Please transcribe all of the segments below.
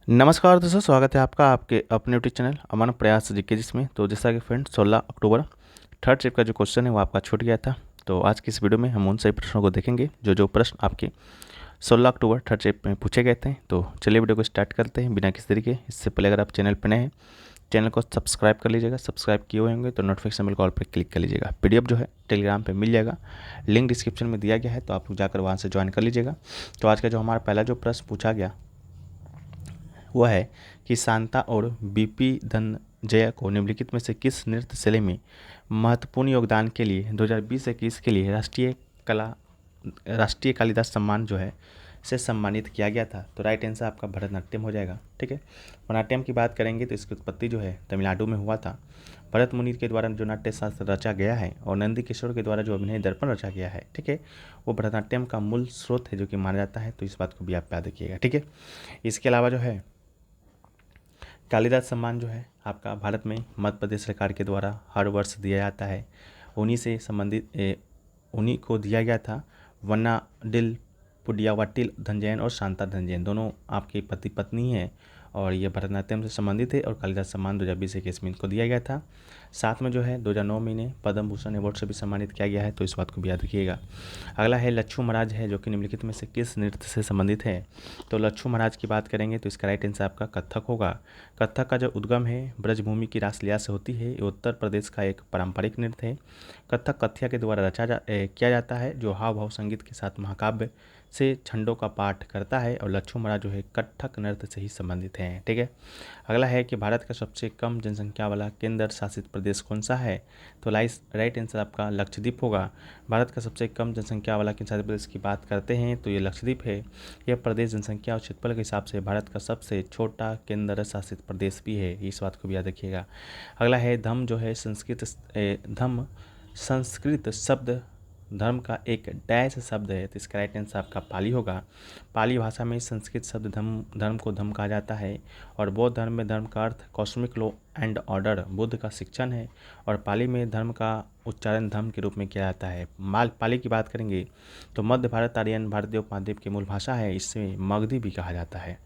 नमस्कार दोस्तों, स्वागत है आपका आपके अपने यूट्यूब चैनल अमन प्रयास जीके जिसमें। तो जैसा कि फ्रेंड 16 अक्टूबर थर्ड शिफ्ट का जो क्वेश्चन है वो आपका छूट गया था। तो आज की इस वीडियो में हम उन सभी प्रश्नों को देखेंगे जो जो प्रश्न आपके 16 अक्टूबर थर्ड शिफ्ट में पूछे गए थे। तो चलिए वीडियो को स्टार्ट करते हैं बिना किसी तरीके। इससे पहले अगर आप चैनल पर नए हैं, चैनल को सब्सक्राइब कर लीजिएगा। सब्सक्राइब किए हुए होंगे तो नोटिफिकेशन बेल कॉल पर क्लिक कर लीजिएगा। पीडीएफ जो है टेलीग्राम पे मिल जाएगा, लिंक डिस्क्रिप्शन में दिया गया है, तो आप जाकर वहाँ से ज्वाइन कर लीजिएगा। तो आज का जो हमारा पहला जो प्रश्न पूछा गया वो है कि शांता और बीपी धनंजय को निम्नलिखित में से किस नृत्य शैली में महत्वपूर्ण योगदान के लिए 2020-21 के लिए राष्ट्रीय कालिदास सम्मान जो है से सम्मानित किया गया था। तो राइट आंसर आपका भरतनाट्यम हो जाएगा। ठीक है, भरतनाट्यम की बात करेंगे तो इसकी उत्पत्ति जो है तमिलनाडु में हुआ था। भरत मुनि के द्वारा जो नाट्य शास्त्र रचा गया है और नंदी किशोर के द्वारा जो अभिनय दर्पण रचा गया है, ठीक है, वो भरतनाट्यम का मूल स्रोत है जो कि माना जाता है। तो इस बात को भी आप याद रखिएगा। ठीक है, इसके अलावा जो है कालिदास सम्मान जो है आपका भारत में मध्य प्रदेश सरकार के द्वारा हर वर्ष दिया जाता है। उन्हीं से संबंधित उन्हीं को दिया गया था। वन्नाडिल पुडियावट्टिल धनंजयन और शांता धनंजयन दोनों आपके पति पत्नी हैं और ये भरतनाट्यम से संबंधित है। और कालिदास सम्मान 2020-21 में इनको दिया गया था। साथ में जो है 2009 में इन्हें पद्म भूषण अवार्ड से भी सम्मानित किया गया है। तो इस बात को भी याद रखिएगा। अगला है लच्छू महाराज है जो कि निम्नलिखित में से किस नृत्य से संबंधित है। तो लच्छू महाराज की बात करेंगे तो इसका राइट आंसर आपका कथक होगा। कथक का जो उद्गम है ब्रजभूमि की रासलीला से होती है। ये उत्तर प्रदेश का एक पारंपरिक नृत्य है। कथक कथ्या के द्वारा किया जाता है जो हाव भाव संगीत के साथ महाकाव्य से छंदों का पाठ करता है। और लच्छू महाराज जो है कथक नृत्य से ही संबंधित हैं। ठीक है, अगला है कि भारत का सबसे कम जनसंख्या वाला केंद्र शासित प्रदेश कौन सा है। तो राइट आंसर आपका लक्षद्वीप होगा। भारत का सबसे कम जनसंख्या वाला केंद्र शासित प्रदेश की बात करते हैं तो ये लक्षद्वीप है। यह प्रदेश जनसंख्या और क्षेत्रफल के हिसाब से भारत का सबसे छोटा केंद्र शासित प्रदेश भी है। इस बात को भी याद रखिएगा। अगला है धम जो है संस्कृत शब्द धर्म का एक डैश शब्द है। तो इसका राइट आंसर आपका पाली होगा। पाली भाषा में संस्कृत शब्द धर्म को धम कहा जाता है। और बौद्ध धर्म में धर्म का अर्थ cosmic law and order Buddha का शिक्षण है। और पाली में धर्म का उच्चारण धम के रूप में किया जाता है। पाली की बात करेंगे तो मध्य भारत आर्यन भारतीय उपमहाद्वीप की मूल भाषा है। इससे मगधी भी कहा जाता है।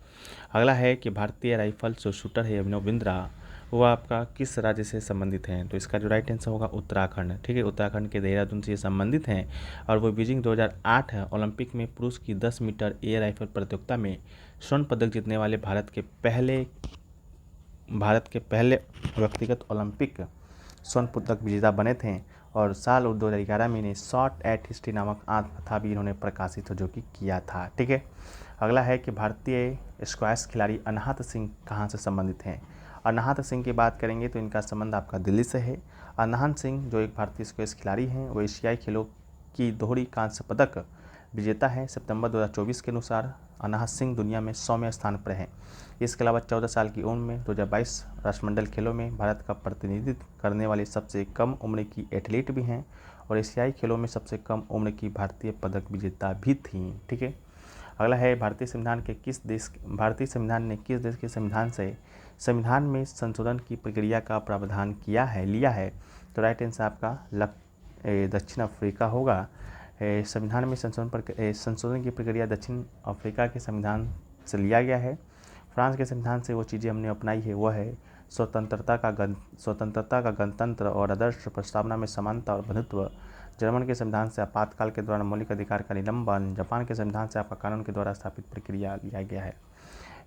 अगला है कि भारतीय राइफल जो शूटर है अभिनव बिंद्रा वो आपका किस राज्य से संबंधित हैं। तो इसका जो राइट आंसर होगा उत्तराखंड। ठीक है, उत्तराखंड के देहरादून से ये संबंधित हैं। और वो बीजिंग 2008 ओलंपिक में पुरुष की 10 मीटर एयर राइफल प्रतियोगिता में स्वर्ण पदक जीतने वाले भारत के पहले व्यक्तिगत ओलंपिक स्वर्ण पदक विजेता बने थे। और साल 2011 में इन्हें शॉट एट हिस्ट्री नामक आत्मकथा भी इन्होंने प्रकाशित जो कि किया था। ठीक है, अगला है कि भारतीय स्क्वैश खिलाड़ी अनाहत सिंह कहाँ से संबंधित हैं। अनाहत सिंह की बात करेंगे तो इनका संबंध आपका दिल्ली से है। अनाहत सिंह जो एक भारतीय स्क्वैश खिलाड़ी हैं वो एशियाई खेलों की दोहरी कांस्य पदक विजेता है। सितंबर 2024 के अनुसार अनाहत सिंह दुनिया में 100वें स्थान पर हैं। इसके अलावा 14 साल की उम्र में 2022 राष्ट्रमंडल खेलों में भारत का प्रतिनिधित्व करने वाली सबसे कम उम्र की एथलीट भी हैं। और एशियाई खेलों में सबसे कम उम्र की भारतीय पदक विजेता भी थीं। ठीक है, अगला है भारतीय संविधान ने किस देश के संविधान में संशोधन की प्रक्रिया का प्रावधान लिया है। तो राइट आंसर आपका दक्षिण अफ्रीका होगा। संविधान में संशोधन की प्रक्रिया दक्षिण अफ्रीका के संविधान से लिया गया है। फ्रांस के संविधान से वो चीज़ें हमने अपनाई है वो है स्वतंत्रता का गणतंत्र और आदर्श प्रस्तावना में समानता और बंधुत्व। जर्मन के संविधान से आपातकाल के दौरान मौलिक अधिकार का निलंबन। जापान के संविधान से आपका कानून के द्वारा स्थापित प्रक्रिया लिया गया है।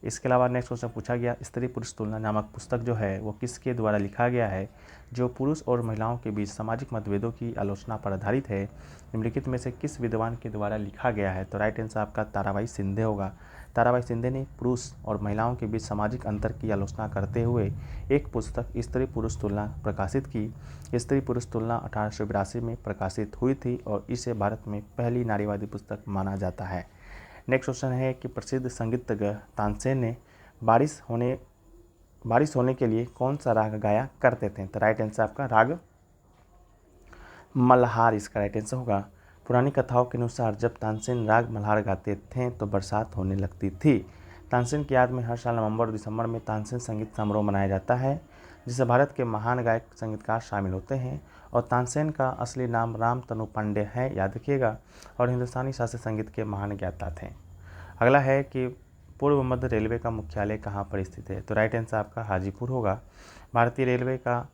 इसके अलावा नेक्स्ट क्वेश्चन पूछा गया स्त्री पुरुष तुलना नामक पुस्तक जो है वो किसके द्वारा लिखा गया है जो पुरुष और महिलाओं के बीच सामाजिक मतभेदों की आलोचना पर आधारित है। निम्नलिखित में से किस विद्वान के द्वारा लिखा गया है। तो राइट आंसर आपका ताराबाई शिंदे होगा। ताराबाई शिंदे ने पुरुष और महिलाओं के बीच सामाजिक अंतर की आलोचना करते हुए एक पुस्तक स्त्री पुरुष तुलना प्रकाशित की। स्त्री पुरुष तुलना 1882 में प्रकाशित हुई थी और इसे भारत में पहली नारीवादी पुस्तक माना जाता है। नेक्स्ट क्वेश्चन है कि प्रसिद्ध संगीतज्ञ तानसेन ने बारिश होने के लिए कौन सा राग गाया करते थे। तो राइट आंसर आपका राग मल्हार इसका राइट आंसर होगा। पुरानी कथाओं के अनुसार जब तानसेन राग मल्हार गाते थे तो बरसात होने लगती थी। तानसेन की याद में हर साल नवंबर और दिसंबर में तानसेन संगीत समारोह मनाया जाता है जिसे भारत के महान गायक संगीतकार शामिल होते हैं। और तानसेन का असली नाम राम तनु पांडे है, याद रखिएगा। और हिंदुस्तानी शास्त्रीय संगीत के महान ज्ञाता थे। अगला है कि पूर्व मध्य रेलवे का मुख्यालय कहाँ पर स्थित है? तो राइट आंसर आपका हाजीपुर होगा। भारतीय रेलवे का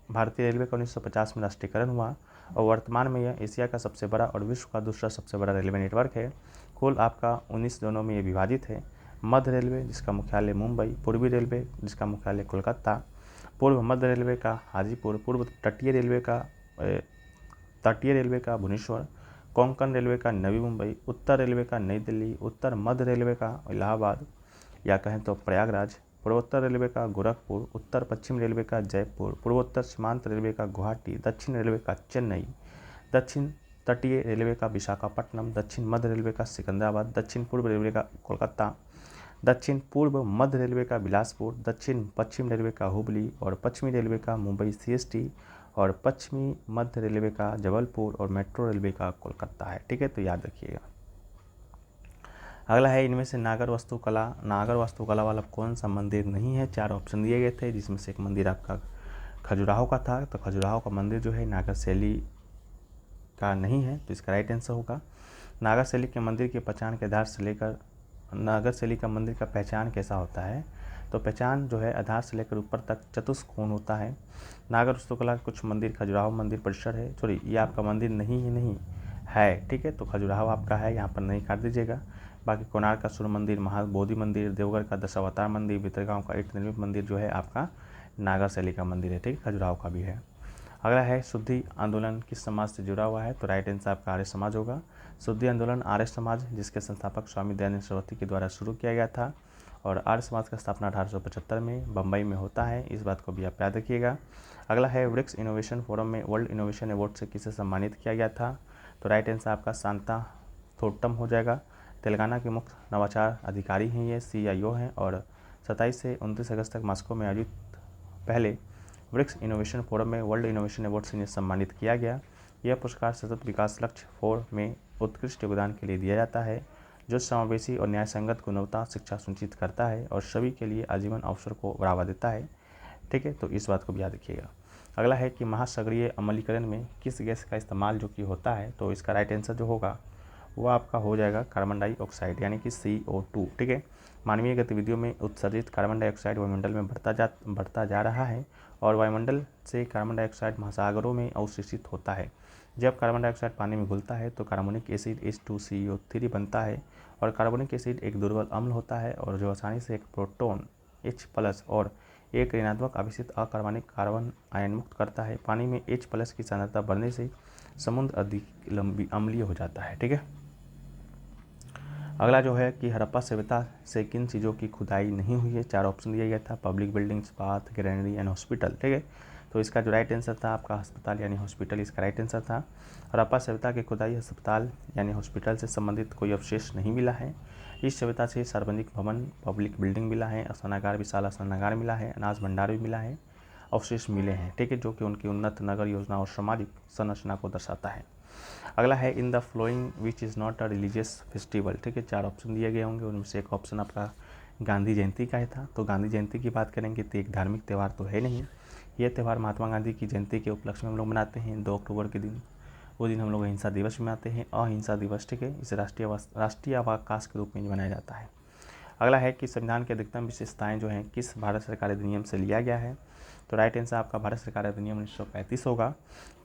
1950 में राष्ट्रीयकरण हुआ और वर्तमान में यह एशिया का सबसे बड़ा और विश्व का दूसरा सबसे बड़ा रेलवे नेटवर्क है। कुल आपका 19 जोनों में ये विभाजित है। मध्य रेलवे जिसका मुख्यालय मुंबई, पूर्वी रेलवे जिसका मुख्यालय कोलकाता, पूर्व मध्य रेलवे का हाजीपुर, पूर्व तटीय रेलवे का भुवनेश्वर, कोंकण रेलवे का नवी मुंबई, उत्तर रेलवे का नई दिल्ली, उत्तर मध्य रेलवे का इलाहाबाद या कहें तो प्रयागराज, पूर्वोत्तर रेलवे का गोरखपुर, उत्तर पश्चिम रेलवे का जयपुर, पूर्वोत्तर सीमांत रेलवे का गुवाहाटी, दक्षिण रेलवे का चेन्नई, दक्षिण तटीय रेलवे का विशाखापट्टनम, दक्षिण मध्य रेलवे का सिकंदराबाद, दक्षिण पूर्व रेलवे का कोलकाता, दक्षिण पूर्व मध्य रेलवे का बिलासपुर, दक्षिण पश्चिम रेलवे का हुबली और पश्चिमी रेलवे का मुंबई सीएसटी और पश्चिमी मध्य रेलवे का जबलपुर और मेट्रो रेलवे का कोलकाता है। ठीक है, तो याद रखिएगा। अगला है इनमें से नागर वास्तुकला वाला कौन सा मंदिर नहीं है? 4 ऑप्शन दिए गए थे जिसमें से एक मंदिर आपका खजुराहो का था। तो खजुराहो का मंदिर जो है नागर शैली का नहीं है, तो इसका राइट आंसर होगा। नागर शैली के मंदिर की पहचान के आधार से लेकर नागर शैली का मंदिर का पहचान कैसा होता है? तो पहचान जो है आधार से लेकर ऊपर तक चतुष्कोण होता है। नागर वास्तुकला कुछ मंदिर खजुराहो मंदिर परिसर है, सॉरी ये आपका मंदिर नहीं है। ठीक है, तो खजुराहो आपका है, यहाँ पर नहीं काट दीजिएगा। बाकी कोणार्क का सूर्य मंदिर, महाबोधि मंदिर, देवगढ़ का दशावतार मंदिर, भितरगांव का ईंट निर्मित मंदिर जो है आपका नागर शैली का मंदिर है। ठीक है, खजुराहो का भी है। अगला है शुद्धि आंदोलन किस समाज से जुड़ा हुआ है? तो राइट आंसर आपका आर्य समाज होगा। शुद्धि आंदोलन आर्य समाज जिसके संस्थापक स्वामी दयानंद सरस्वती के द्वारा शुरू किया गया था और आर्य समाज का स्थापना 1875 में बम्बई में होता है, इस बात को भी आप याद रखिएगा। अगला है ब्रिक्स इनोवेशन फोरम में वर्ल्ड इनोवेशन अवार्ड से किसे सम्मानित किया गया था? तो राइट आंसर आपका शांता थोट्टम हो जाएगा। तेलंगाना के मुख्य नवाचार अधिकारी हैं, ये CIO हैं और 27 से 29 अगस्त तक मॉस्को में आयोजित पहले ब्रिक्स इनोवेशन फोरम में वर्ल्ड इनोवेशन अवार्ड से इन्हें सम्मानित किया गया। यह पुरस्कार सतत विकास लक्ष्य 4 में उत्कृष्ट योगदान के लिए दिया जाता है, जो समावेशी और न्यायसंगत गुणवत्ता शिक्षा सुनिश्चित करता है और सभी के लिए आजीवन अवसर को बढ़ावा देता है। ठीक है, तो इस बात को भी याद रखिएगा। अगला है कि महासागरीय अम्लीकरण में किस गैस का इस्तेमाल जो कि होता है? तो इसका राइट आंसर जो होगा वो आपका हो जाएगा कार्बन डाइऑक्साइड यानी कि CO2। ठीक है, मानवीय गतिविधियों में उत्सर्जित कार्बन डाइऑक्साइड वायुमंडल में बढ़ता जा रहा है और वायुमंडल से कार्बन डाइऑक्साइड महासागरों में अवशोषित होता है। जब कार्बन डाइऑक्साइड पानी में घुलता है तो कार्बोनिक एसिड H2CO3 बनता है और कार्बोनिक एसिड एक दुर्बल अम्ल होता है और जो आसानी से एक प्रोटॉन H+ और एक ऋणात्मक आवेशित अकार्बनिक कार्बन आयन मुक्त करता है। पानी में H+ की सांद्रता बढ़ने से समुद्र अधिक अम्लीय हो जाता है। ठीक है, अगला जो है कि हड़प्पा सभ्यता से किन चीज़ों की खुदाई नहीं हुई है? 4 ऑप्शन दिया गया था, public buildings, bath, granary and hospital. ठीक है, तो इसका जो राइट आंसर था आपका अस्पताल यानी हॉस्पिटल, इसका राइट आंसर था। हड़प्पा सभ्यता की खुदाई अस्पताल यानी हॉस्पिटल से संबंधित कोई अवशेष नहीं मिला है। इस सभ्यता से सार्वजनिक भवन, पब्लिक बिल्डिंग मिला है, स्नानागार, विशाल स्नानागार मिला है, अनाज भंडार भी मिला है, अवशेष मिले हैं। ठीक है, जो कि उनकी उन्नत नगर योजना और सामाजिक संरचना को दर्शाता है। अगला है in the flowing which is not a religious festival. ठीक है, 4 ऑप्शन दिए गए होंगे, उनमें से एक ऑप्शन आपका गांधी जयंती का ही था। तो गांधी जयंती की बात करेंगे तो एक धार्मिक त्यौहार तो है नहीं, ये त्यौहार महात्मा गांधी की जयंती के उपलक्ष्य में हम लोग मनाते हैं 2 अक्टूबर के दिन। वो दिन हम लोग अहिंसा दिवस मनाते हैं, अहिंसा दिवस। ठीक है, इसे राष्ट्रीय अवकाश के रूप में मनाया जाता है। अगला है कि संविधान की अधिकतम विशेषताएं जो हैं किस भारत सरकार अधिनियम से लिया गया है? तो राइट आंसर आपका भारत सरकार अधिनियम 1935 होगा।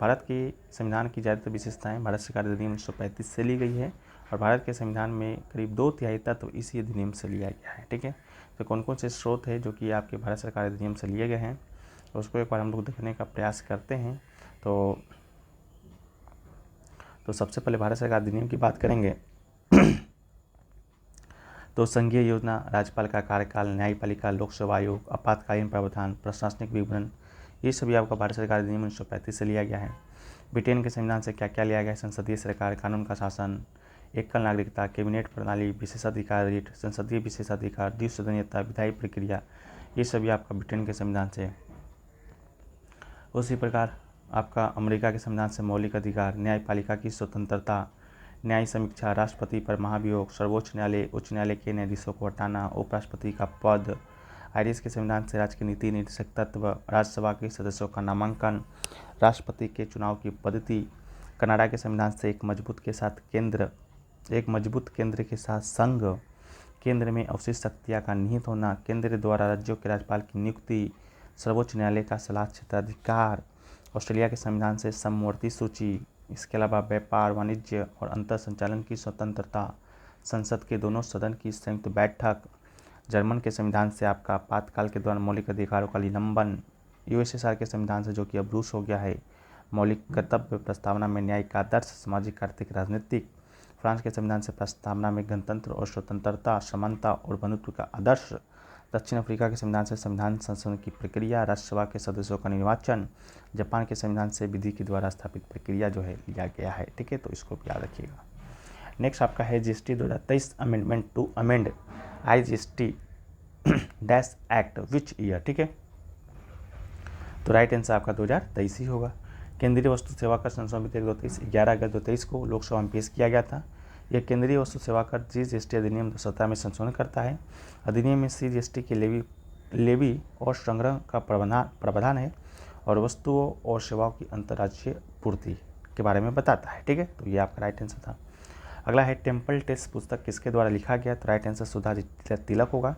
भारत की संविधान की ज़्यादातर विशेषताएं भारत सरकार अधिनियम 1935 से ली गई है और भारत के संविधान में करीब 2/3 तत्व इसी अधिनियम से लिया गया है। ठीक है, तो कौन कौन से स्रोत है जो कि आपके भारत सरकार अधिनियम से लिए गए हैं उसको एक बार हम लोग देखने का प्रयास करते हैं। तो सबसे पहले भारत सरकार अधिनियम की बात करेंगे तो संघीय योजना, राज्यपाल का कार्यकाल, न्यायपालिका, लोकसेवा आयोग, आपातकालीन प्रावधान, प्रशासनिक विवरण, ये सभी आपका भारत सरकार अधिनियम 1935 से लिया गया है। ब्रिटेन के संविधान से क्या क्या लिया गया है? संसदीय सरकार, कानून का शासन, एकल नागरिकता, कैबिनेट प्रणाली, विशेषाधिकार रीट, संसदीय विशेषाधिकार, द्विसदनीयता, विधायी प्रक्रिया, ये सभी आपका ब्रिटेन के संविधान से। उसी प्रकार आपका अमेरिका के संविधान से मौलिक अधिकार, न्यायपालिका की स्वतंत्रता, न्याय समीक्षा, राष्ट्रपति पर महाभियोग, सर्वोच्च न्यायालय, उच्च न्यायालय के न्यायाधीशों को हटाना, उपराष्ट्रपति का पद, आयरिश के संविधान से राज्य के नीति निर्देशक तत्व, राज्यसभा के सदस्यों का नामांकन, राष्ट्रपति के चुनाव की पद्धति, कनाडा के संविधान से एक मजबूत केंद्र के साथ संघ, केंद्र में अवशिष्ट शक्तियाँ का निहित होना, केंद्र द्वारा राज्यों के राज्यपाल की नियुक्ति, सर्वोच्च न्यायालय का सलाह क्षेत्राधिकार, ऑस्ट्रेलिया के संविधान से समवर्ती सूची, इसके अलावा व्यापार, वाणिज्य और अंतर संचालन की स्वतंत्रता, संसद के दोनों सदन की संयुक्त बैठक, जर्मन के संविधान से आपका आपातकाल के दौरान मौलिक अधिकारों का निलंबन, यूएसएसआर के संविधान से जो कि अब रूस हो गया है, मौलिक कर्तव्य प्रस्तावना में न्यायिक आदर्श, सामाजिक, आर्थिक, राजनीतिक, फ्रांस के संविधान से प्रस्तावना में गणतंत्र और स्वतंत्रता, समानता और बंधुत्व का आदर्श, दक्षिण अफ्रीका के संविधान से संविधान संशोधन की प्रक्रिया, राज्यसभा के सदस्यों का निर्वाचन, जापान के संविधान से विधि के द्वारा स्थापित प्रक्रिया जो है लिया गया है। ठीक है, तो इसको भी याद रखिएगा। नेक्स्ट आपका है GST 2023 amendment to amend IGST dash act which year. ठीक है, तो राइट आंसर आपका 2023 ही होगा। केंद्रीय वस्तु सेवा कर संशोधन विधेयक 2023 11 अगस्त 2023 को लोकसभा में पेश किया गया था। यह केंद्रीय वस्तु सेवा कर GST अधिनियम 2017 में संशोधन करता है। अधिनियम में CGST के लेवी और संग्रह का प्रावधान है और वस्तुओं और सेवाओं की अंतर्राज्यीय पूर्ति के बारे में बताता है। ठीक है, तो ये आपका राइट आंसर था। अगला है टेम्पल टेस्ट पुस्तक किसके द्वारा लिखा गया, तो राइट आंसर सुधाजी तिलक होगा।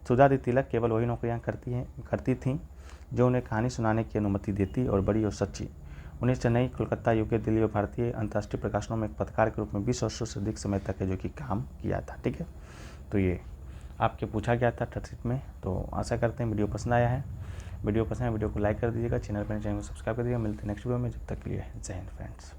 सुधाजी तिलक केवल वही नौकरियां करती थीं जो उन्हें कहानी सुनाने की अनुमति देती और बड़ी और सच्ची। उन्हें चेन्नई, कोलकाता, यूके, दिल्ली और भारतीय अंतर्राष्ट्रीय प्रकाशनों में एक पत्रकार के रूप में 20 वर्षों से अधिक समय तक है जो कि काम किया था। ठीक है, तो ये आपके पूछा गया था टेस्ट में। तो आशा करते हैं वीडियो पसंद आया है। वीडियो पसंद है वीडियो को लाइक कर दीजिएगा, चैनल को सब्सक्राइब कर दीजिएगा। मिलते हैं नेक्स्ट वीडियो में, जब तक के लिए जय हिंद फ्रेंड्स।